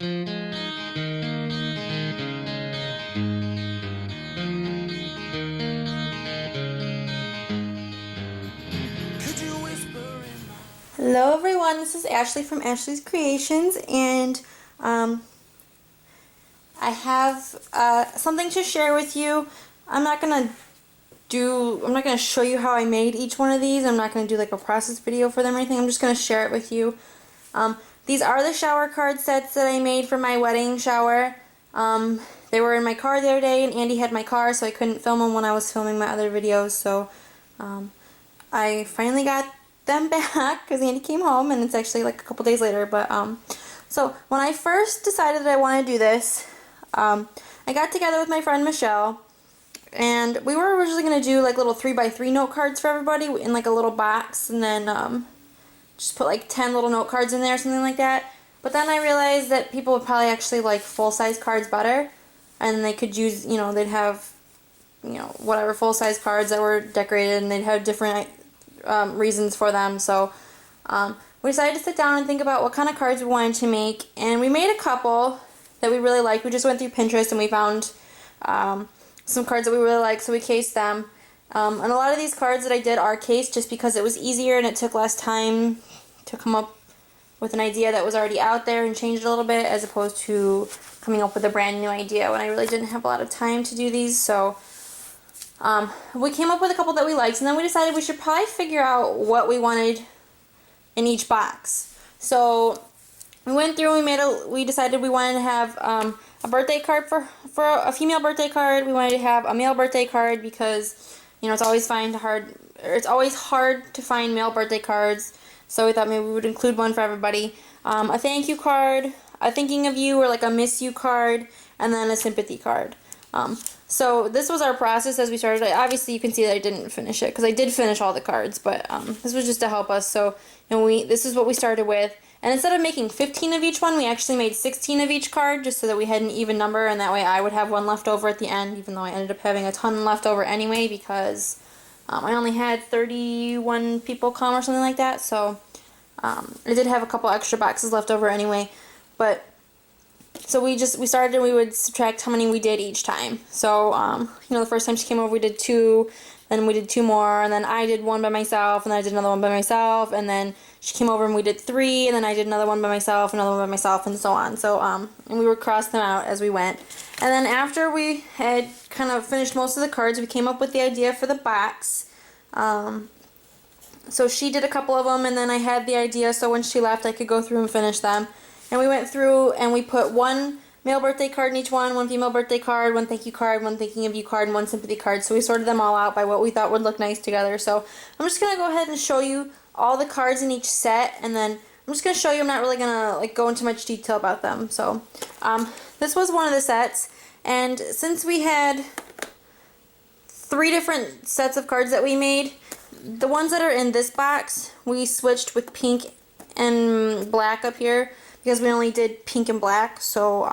Hello everyone, this is Ashley from Ashley's Creations, and I have something to share with you. I'm not gonna show you how I made each one of these. I'm not gonna do like a process video for them or anything. I'm just gonna share it with you. These are the shower card sets that I made for my wedding shower. They were in my car the other day, and Andy had my car, so I couldn't film them when I was filming my other videos. So I finally got them back because Andy came home, and it's actually like a couple days later. But so when I first decided that I wanted to do this, I got together with my friend Michelle, and we were originally going to do like little 3x3 note cards for everybody in like a little box, and then just put like 10 little note cards in there or something like that. But then I realized that people would probably actually like full-size cards better, and they could use, you know, they'd have, you know, whatever full-size cards that were decorated, and they'd have different reasons for them. So we decided to sit down and think about what kind of cards we wanted to make, and we made a couple that we really liked. We just went through Pinterest and we found some cards that we really liked, so we cased them. And a lot of these cards that I did are cased just because it was easier and it took less time to come up with an idea that was already out there and change it a little bit, as opposed to coming up with a brand new idea when I really didn't have a lot of time to do these. So we came up with a couple that we liked, and then we decided we should probably figure out what we wanted in each box. So we went through and we decided we wanted to have a birthday card for a female birthday card. We wanted to have a male birthday card because, you know, it's always hard to find male birthday cards. So we thought maybe we would include one for everybody. A thank you card, a thinking of you, or like a miss you card, and then a sympathy card. So this was our process as we started. Obviously, you can see that I didn't finish it because I did finish all the cards, but this was just to help us. So, you know, this is what we started with. And instead of making 15 of each one, we actually made 16 of each card, just so that we had an even number, and that way I would have one left over at the end, even though I ended up having a ton left over anyway, because I only had 31 people come or something like that. So I did have a couple extra boxes left over anyway. But so we started, and we would subtract how many we did each time. So you know, the first time she came over, we did 2, then we did 2 more, and then I did 1 by myself, and then I did another 1 by myself, and then she came over and we did 3, and then I did another 1 by myself, another 1 by myself, and so on. So and we would cross them out as we went. And then after we had kind of finished most of the cards, we came up with the idea for the box. So she did a couple of them, and then I had the idea, so when she left, I could go through and finish them. And we went through and we put 1 male birthday card in each one female birthday card, 1 thank you card, 1 thinking of you card, and 1 sympathy card. So we sorted them all out by what we thought would look nice together. So I'm just going to go ahead and show you all the cards in each set, and then I'm just going to show you. I'm not really going to like go into much detail about them. So this was one of the sets, and since we had 3 different sets of cards that we made, the ones that are in this box, we switched with pink and black up here, because we only did pink and black. So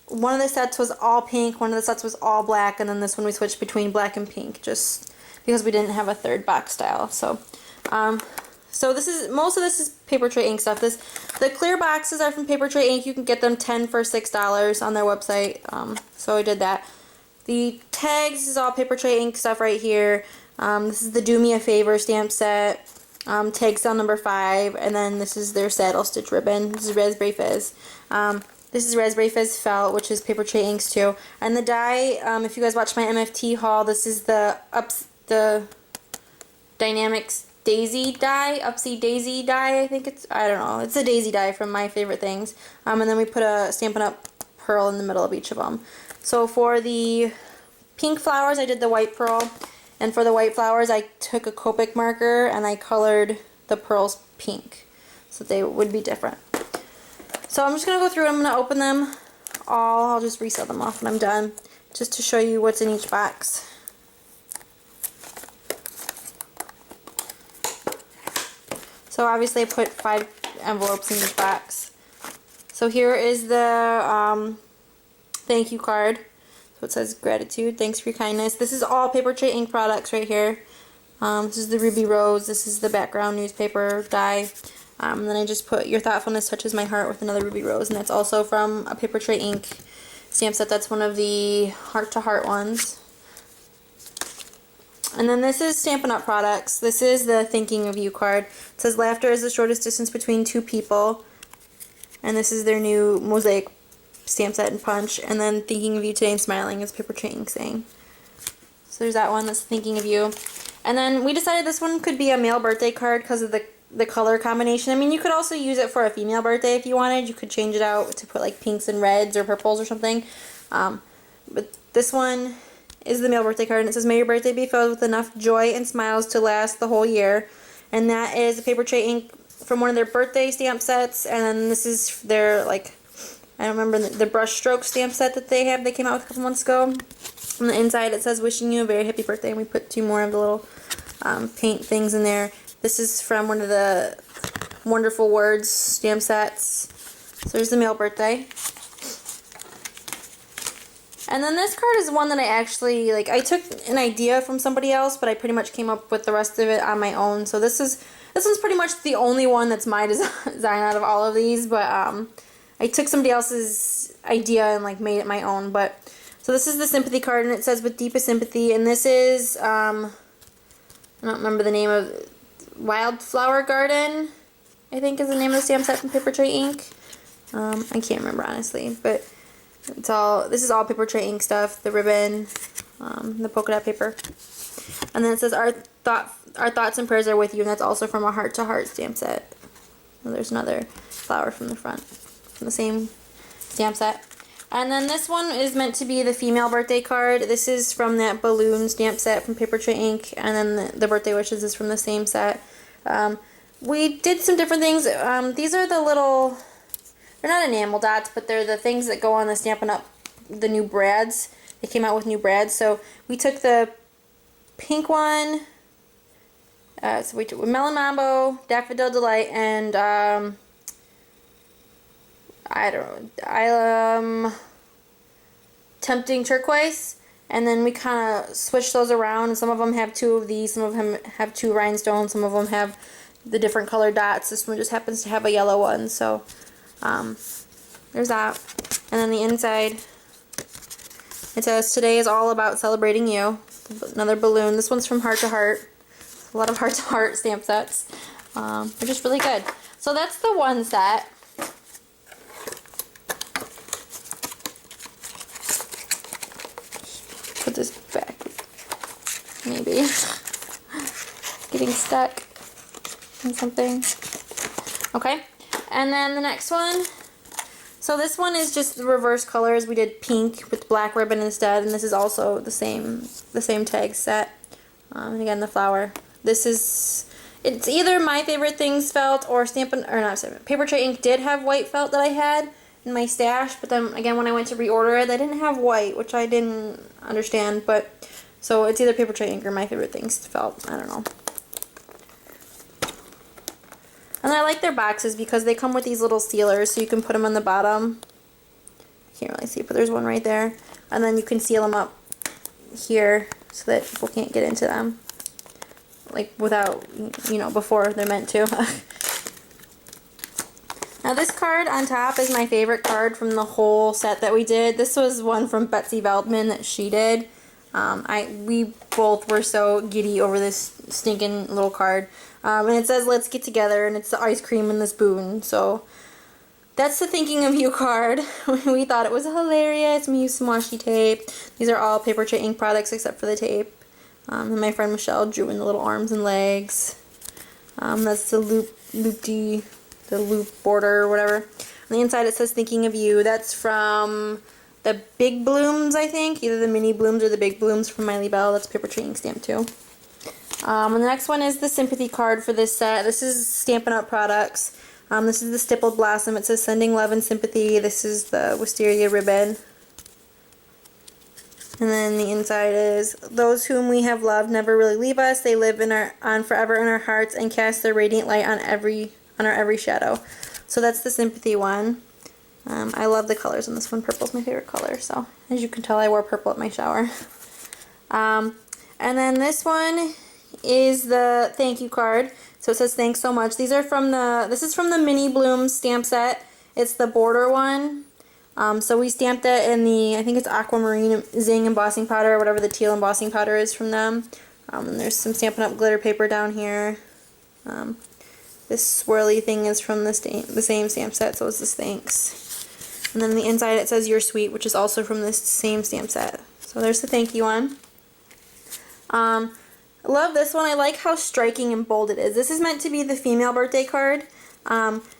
one of the sets was all pink, one of the sets was all black, and then this one we switched between black and pink, just because we didn't have a third box style. So so most of this is Papertrey ink stuff. The clear boxes are from Papertrey ink. You can get them 10 for $6 on their website. So I did that. The tags is all Papertrey ink stuff right here. This is the Do Me a Favor stamp set. Tag cell number 5, and then this is their saddle stitch ribbon. This is Raspberry Fizz. This is Raspberry Fizz felt, which is Papertrey inks too. And the die, if you guys watch my MFT haul, this is the Dynamics Daisy die, Upsy Daisy die, I think I don't know. It's a daisy die from My Favorite Things. And then we put a Stampin' Up! Pearl in the middle of each of them. So for the pink flowers, I did the white pearl. And for the white flowers, I took a Copic marker and I colored the pearls pink so they would be different. So I'm just going to go through and I'm going to open them all. I'll just resell them off when I'm done, just to show you what's in each box. So obviously I put 5 envelopes in each box. So here is the thank you card. So it says gratitude, thanks for your kindness. This is all Papertrey ink products right here. This is the Ruby Rose. This is the background newspaper die. And then I just put Your Thoughtfulness Touches My Heart with another ruby rose, and that's also from a Papertrey ink stamp set. That's one of the heart to heart ones. And then this is Stampin' Up! Products. This is the Thinking of You card. It says laughter is the shortest distance between two people. And this is their new mosaic stamp set and punch. And then Thinking of You Today and Smiling is Papertrey ink saying. So there's that one, that's Thinking of You. And then we decided this one could be a male birthday card because of the color combination. I mean, you could also use it for a female birthday if you wanted. You could change it out to put like pinks and reds or purples or something. But this one is the male birthday card, and it says, may your birthday be filled with enough joy and smiles to last the whole year. And that is a Papertrey ink from one of their birthday stamp sets. And then this is their, like, I don't remember the brush stroke stamp set that they came out with a couple months ago. On the inside it says, wishing you a very happy birthday, and we put 2 more of the little paint things in there. This is from one of the Wonderful Words stamp sets. So there's the male birthday. And then this card is one that I actually, like, I took an idea from somebody else, but I pretty much came up with the rest of it on my own. So this one's pretty much the only one that's my design out of all of these, but I took somebody else's idea and like made it my own. But so this is the sympathy card, and it says with deepest sympathy, and this is I don't remember the name of Wildflower Garden, I think is the name of the stamp set from Papertrey ink. I can't remember honestly, but this is all Papertrey ink stuff, the ribbon, the polka dot paper. And then it says our thoughts and prayers are with you, and that's also from a heart to heart stamp set. And there's another flower from the front from the same stamp set. And then this one is meant to be the female birthday card. This is from that balloon stamp set from Papertrey ink, and then the birthday wishes is from the same set. We did some different things. These are the little, they're not enamel dots, but they're the things that go on the Stampin' Up! The new brads. They came out with new brads. So we took the pink one, so we took Melon Mambo, Daffodil Delight, and Tempting Turquoise, and then we kind of switched those around. Some of them have 2 of these, some of them have 2 rhinestones, some of them have the different colored dots. This one just happens to have a yellow one, so there's that. And then the inside, it says, today is all about celebrating you. Another balloon. This one's from Heart to Heart. A lot of Heart to Heart stamp sets. They're just really good. So that's the one set. Put this back. Maybe. Getting stuck in something. Okay. And then the next one. So this one is just the reverse colors. We did pink with black ribbon instead, and this is also the same tag set. And again, the flower. It's either My Favorite Things felt or Papertrey ink did have white felt that I had in my stash, but then again when I went to reorder it, they didn't have white, which I didn't understand. But so it's either Papertrey ink or My Favorite Things felt. I don't know. And I like their boxes because they come with these little sealers, so you can put them on the bottom. Can't really see, but there's one right there. And then you can seal them up here so that people can't get into them, like without, before they're meant to. Now this card on top is my favorite card from the whole set that we did. This was one from Betsy Veldman that she did. We both were so giddy over this stinking little card. And it says, let's get together, and it's the ice cream and the spoon. So that's the Thinking of You card. We thought it was hilarious. We used some washi tape. These are all Papertrey ink products except for the tape. And my friend Michelle drew in the little arms and legs. That's the loop border or whatever. On the inside it says Thinking of You. That's from the Big Blooms, I think. Either the Mini Blooms or the Big Blooms from Miley Bell. That's Papertrey ink stamp too. And the next one is the Sympathy card for this set. This is Stampin' Up! Products. This is the Stippled Blossom. It says Sending Love and Sympathy. This is the Wisteria ribbon. And then the inside is, those whom we have loved never really leave us. They live on forever in our hearts and cast their radiant light on our every shadow. So that's the Sympathy one. I love the colors on this one. Purple's my favorite color. So as you can tell, I wore purple at my shower. And then this one, is the thank you card. So it says thanks so much. These are from this is from the Mini Bloom stamp set. It's the border one. So we stamped it in the, I think it's aquamarine zing embossing powder, or whatever the teal embossing powder is from them. And there's some Stampin' Up! Glitter paper down here. This swirly thing is from the same stamp set, so it's this thanks. And then on the inside it says you're sweet, which is also from this same stamp set. So there's the thank you one. I love this one. I like how striking and bold it is. This is meant to be the female birthday card.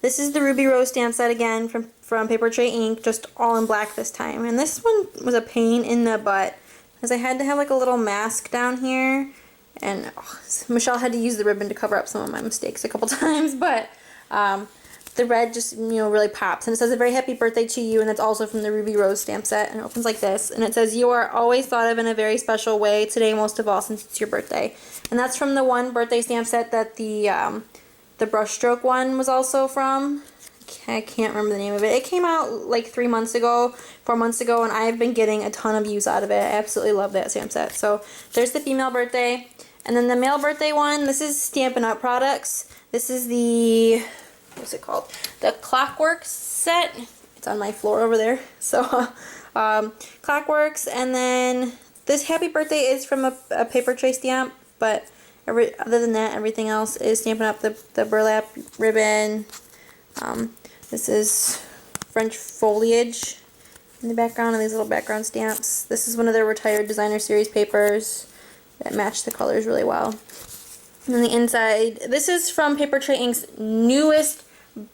This is the Ruby Rose stamp set again from Papertrey ink, just all in black this time. And this one was a pain in the butt, because I had to have like a little mask down here, and Michelle had to use the ribbon to cover up some of my mistakes a couple times, but the red just, really pops. And it says a very happy birthday to you, and that's also from the Ruby Rose stamp set, and it opens like this. And it says, you are always thought of in a very special way, today most of all since it's your birthday. And that's from the one birthday stamp set that the brushstroke one was also from. I can't remember the name of it. It came out like 4 months ago, and I've been getting a ton of use out of it. I absolutely love that stamp set. So there's the female birthday. And then the male birthday one, this is Stampin' Up! Products. This is the, what's it called? The Clockworks set. It's on my floor over there. So, Clockworks, and then this happy birthday is from a Papertrey stamp, but other than that, everything else is Stampin' Up! The burlap ribbon. This is French foliage in the background, and these little background stamps. This is one of their retired designer series papers that match the colors really well. And on the inside, this is from Papertrey Ink's newest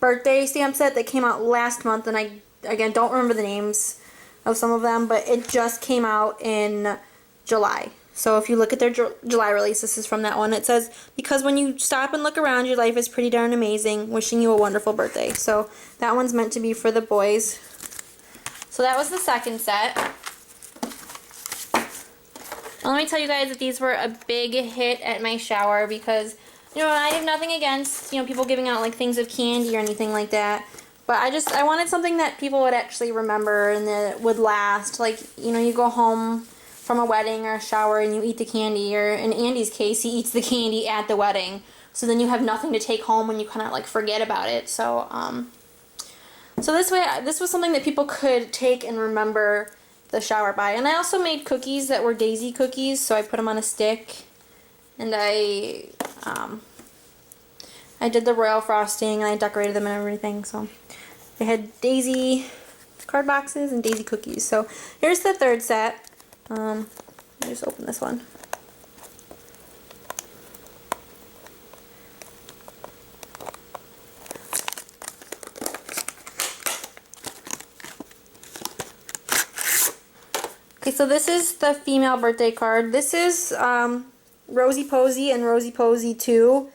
birthday stamp set that came out last month, and I, again, don't remember the names of some of them, but it just came out in July. So if you look at their July release, this is from that one. It says, because when you stop and look around, your life is pretty darn amazing. Wishing you a wonderful birthday. So that one's meant to be for the boys. So that was the second set. Let me tell you guys that these were a big hit at my shower, because, I have nothing against, people giving out like things of candy or anything like that. But I wanted something that people would actually remember and that would last. Like, you go home from a wedding or a shower and you eat the candy, or in Andy's case, he eats the candy at the wedding. So then you have nothing to take home and you kind of like forget about it. So, so this was something that people could take and remember the shower by. And I also made cookies that were daisy cookies, so I put them on a stick, and I did the royal frosting, and I decorated them and everything. So they had daisy card boxes and daisy cookies. So here's the third set. Let me just open this one. Okay, so this is the female birthday card. This is Rosie Posy and Rosie Posy 2.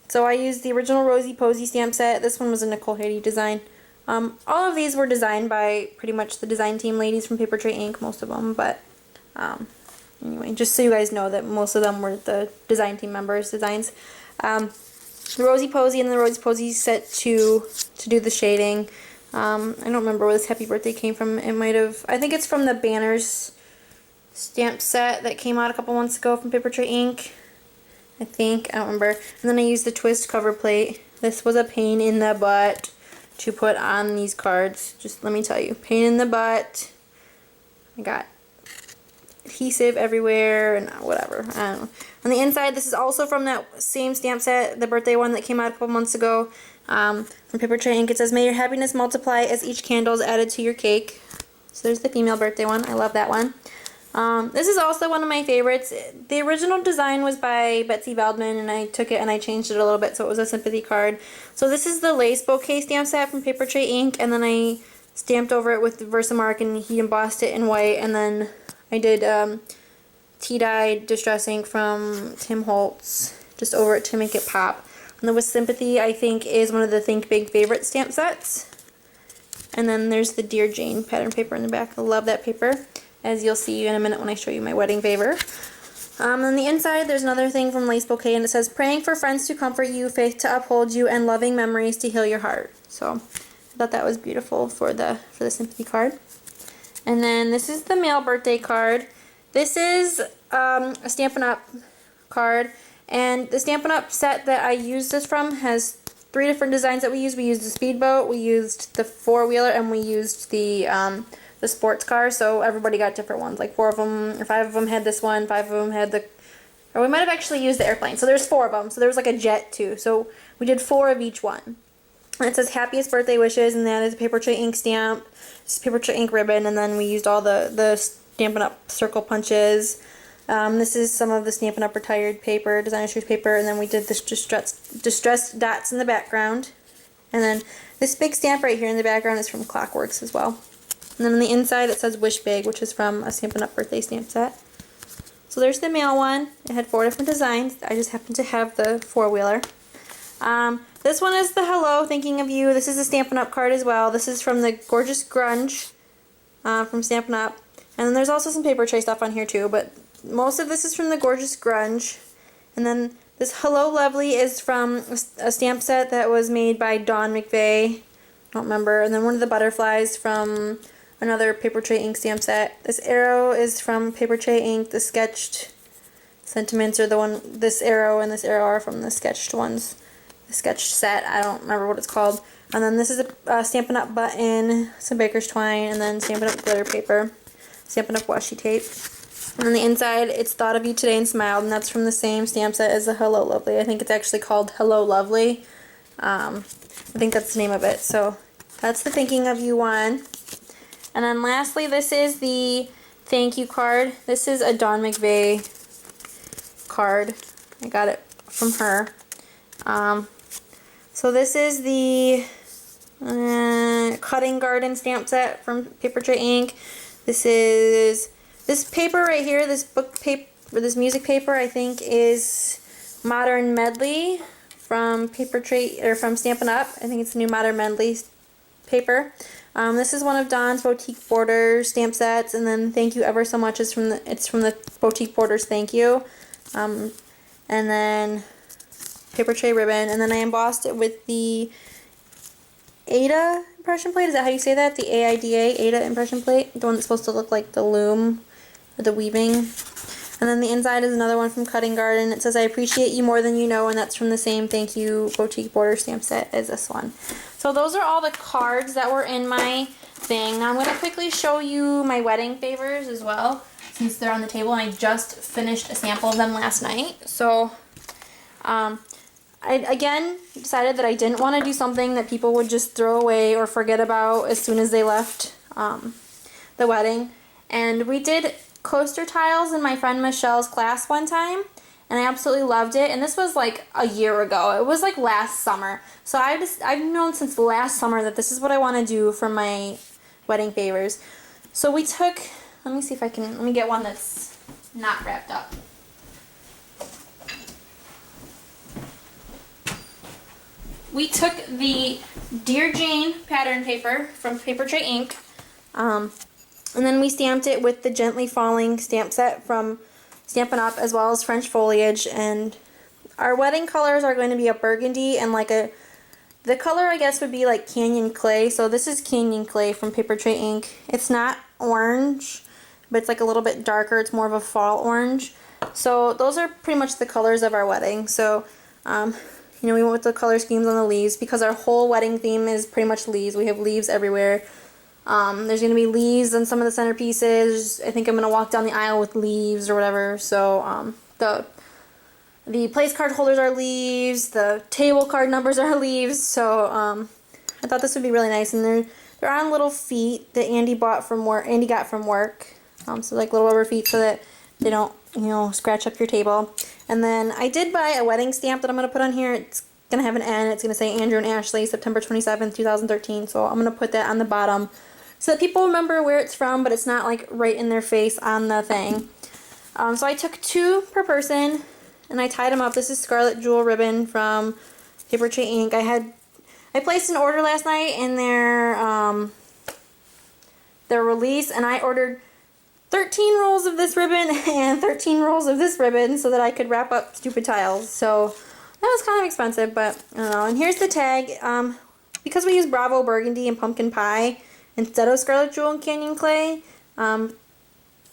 So I used the original Rosie Posy stamp set. This one was a Nicole Haiti design. All of these were designed by pretty much the design team ladies from Papertrey Ink, most of them, but anyway, just so you guys know that most of them were the design team members' designs. The Rosie Posy and the Rosie Posy set to do the shading. I don't remember where this happy birthday came from. It might have, I think it's from the Banners stamp set that came out a couple months ago from Papertrey Ink. I don't remember. And then I used the twist cover plate. This was a pain in the butt to put on these cards. Just let me tell you, pain in the butt. I got adhesive everywhere and whatever. I don't know. On the inside, this is also from that same stamp set, the birthday one that came out a couple months ago, from Papertrey Ink. It says, may your happiness multiply as each candle is added to your cake. So there's the female birthday one. I love that one. This is also one of my favorites. The original design was by Betsy Veldman, and I took it and I changed it a little bit so it was a sympathy card. So this is the lace bouquet stamp set from Papertrey Ink, and then I stamped over it with the Versamark, and he embossed it in white, and then I did tea-dye distress ink from Tim Holtz just over it to make it pop. And the With Sympathy, I think, is one of the Think Big favorite stamp sets. And then there's the Dear Jane pattern paper in the back. I love that paper, as you'll see in a minute when I show you my wedding favor. On the inside, there's another thing from Lace Bouquet, and it says, praying for friends to comfort you, faith to uphold you, and loving memories to heal your heart. So I thought that was beautiful for the sympathy card. And then this is the male birthday card. This is a Stampin' Up! Card, And the Stampin' Up! Set that I used this from has 3 different designs that we used. We used the speedboat, we used the 4-wheeler, and we used the sports car. So everybody got different ones. Like 4 of them or 5 of them had this one, 5 of them had the, or we might have actually used the airplane. So there's 4 of them. So there was like a jet too. So we did 4 of each one. And it says happiest birthday wishes, and that is a Papertrey ink stamp, Papertrey ink ribbon, and then we used all the Stampin' Up! Circle punches. This is some of the Stampin' Up! Retired paper, designer choice paper, and then we did this distressed dots in the background. And then this big stamp right here in the background is from Clockworks as well. And then on the inside it says Wish Big, which is from a Stampin' Up! Birthday stamp set. So there's the mail one. It had 4 different designs. I just happened to have the 4-wheeler. This one is the Hello, Thinking of You. This is a Stampin' Up! Card as well. This is from the Gorgeous Grunge from Stampin' Up! And then there's also some Papertrey stuff on here too, but most of this is from the Gorgeous Grunge. And then this Hello Lovely is from a stamp set that was made by Dawn McVeigh. I don't remember. And then one of the butterflies from another Papertrey ink stamp set. This arrow is from Papertrey ink. The sketched sentiments are the one, this arrow and this arrow are from the sketched ones. The sketched set. I don't remember what it's called. And then this is a Stampin' Up! Button, some baker's twine, and then Stampin' Up! Glitter paper, Stampin' Up! Washi tape. And on the inside, it's Thought of You Today and Smiled, and that's from the same stamp set as the Hello Lovely. I think it's actually called Hello Lovely. I think that's the name of it. So that's the Thinking of You one. And then lastly, this is the thank you card. This is a Dawn McVeigh card. I got it from her. So this is the Cutting Garden stamp set from Papertrey ink. This is this paper right here, this book paper, or this music paper, I think is Modern Medley from Papertrey, or from Stampin' Up! I think it's the new Modern Medley paper. This is one of Dawn's Boutique Borders stamp sets, and then Thank You Ever So Much is from the Boutique Borders Thank You. And then Papertrey ribbon, and then I embossed it with the Ada impression plate. Is that how you say that? The Ada impression plate, the one that's supposed to look like the loom or the weaving. And then the inside is another one from Cutting Garden. It says I appreciate you more than you know, and that's from the same Thank You Boutique Border stamp set as this one. So those are all the cards that were in my thing. Now I'm going to quickly show you my wedding favors as well, since they're on the table, and I just finished a sample of them last night. So I again decided that I didn't want to do something that people would just throw away or forget about as soon as they left the wedding. And we did coaster tiles in my friend Michelle's class one time, and I absolutely loved it. And this was like a year ago. It was like last summer. So I've known since last summer that this is what I want to do for my wedding favors. So we took, let me see if I can, let me get one that's not wrapped up. We took the Dear Jane pattern paper from Papertrey ink, and then we stamped it with the Gently Falling stamp set from Stampin' Up! As well as French Foliage. And our wedding colors are going to be a burgundy and like the color I guess would be like Canyon Clay. So this is Canyon Clay from Papertrey ink. It's not orange, but it's like a little bit darker. It's more of a fall orange. So those are pretty much the colors of our wedding. So you know, we went with the color schemes on the leaves because our whole wedding theme is pretty much leaves. We have leaves everywhere. There's going to be leaves on some of the centerpieces. I think I'm going to walk down the aisle with leaves or whatever. So the place card holders are leaves. The table card numbers are leaves. So I thought this would be really nice. And they're on little feet that Andy got from work. So like little rubber feet so that they don't, you know, scratch up your table. And then I did buy a wedding stamp that I'm going to put on here. It's going to have an N. It's going to say Andrew and Ashley, September 27th, 2013. So I'm going to put that on the bottom so that people remember where it's from, but it's not like right in their face on the thing. So I took 2 per person and I tied them up. This is Scarlet Jewel ribbon from Papertrey ink. I placed an order last night in their release, and I ordered 13 rolls of this ribbon and 13 rolls of this ribbon so that I could wrap up stupid tiles. So that was kind of expensive, but I don't know. And here's the tag. Because we use Bravo Burgundy and Pumpkin Pie instead of Scarlet Jewel and Canyon Clay,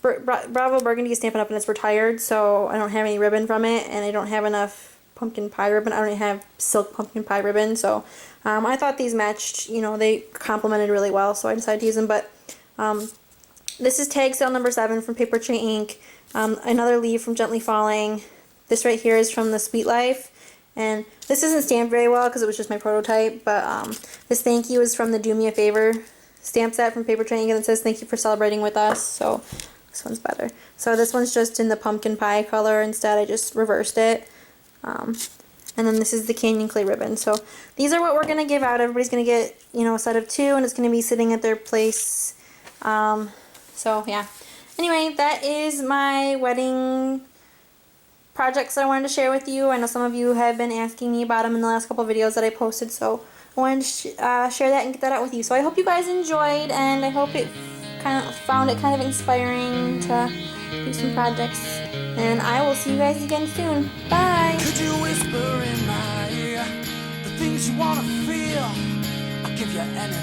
Bravo Burgundy is Stampin' Up! And it's retired, so I don't have any ribbon from it, and I don't have enough pumpkin pie ribbon. I don't have silk pumpkin pie ribbon, so I thought these matched, you know, they complemented really well, so I decided to use them. But this is tag sale number 7 from Papertrey Ink. Another leaf from Gently Falling. This right here is from the Sweet Life. And this isn't stamped very well because it was just my prototype, but this thank you is from the Do Me a Favor stamp set from Papertrey Ink, and it says thank you for celebrating with us, so this one's better. So this one's just in the pumpkin pie color instead. I just reversed it. And then this is the Canyon Clay ribbon. So these are what we're going to give out. Everybody's going to get, you know, a set of 2, and it's going to be sitting at their place. So yeah. Anyway, that is my wedding projects that I wanted to share with you. I know some of you have been asking me about them in the last couple of videos that I posted, so I wanted to share that and get that out with you. So I hope you guys enjoyed, and I hope it found it kind of inspiring to do some projects. And I will see you guys again soon. Bye! Could you whisper in my ear the things you want to feel? I'll give you anything.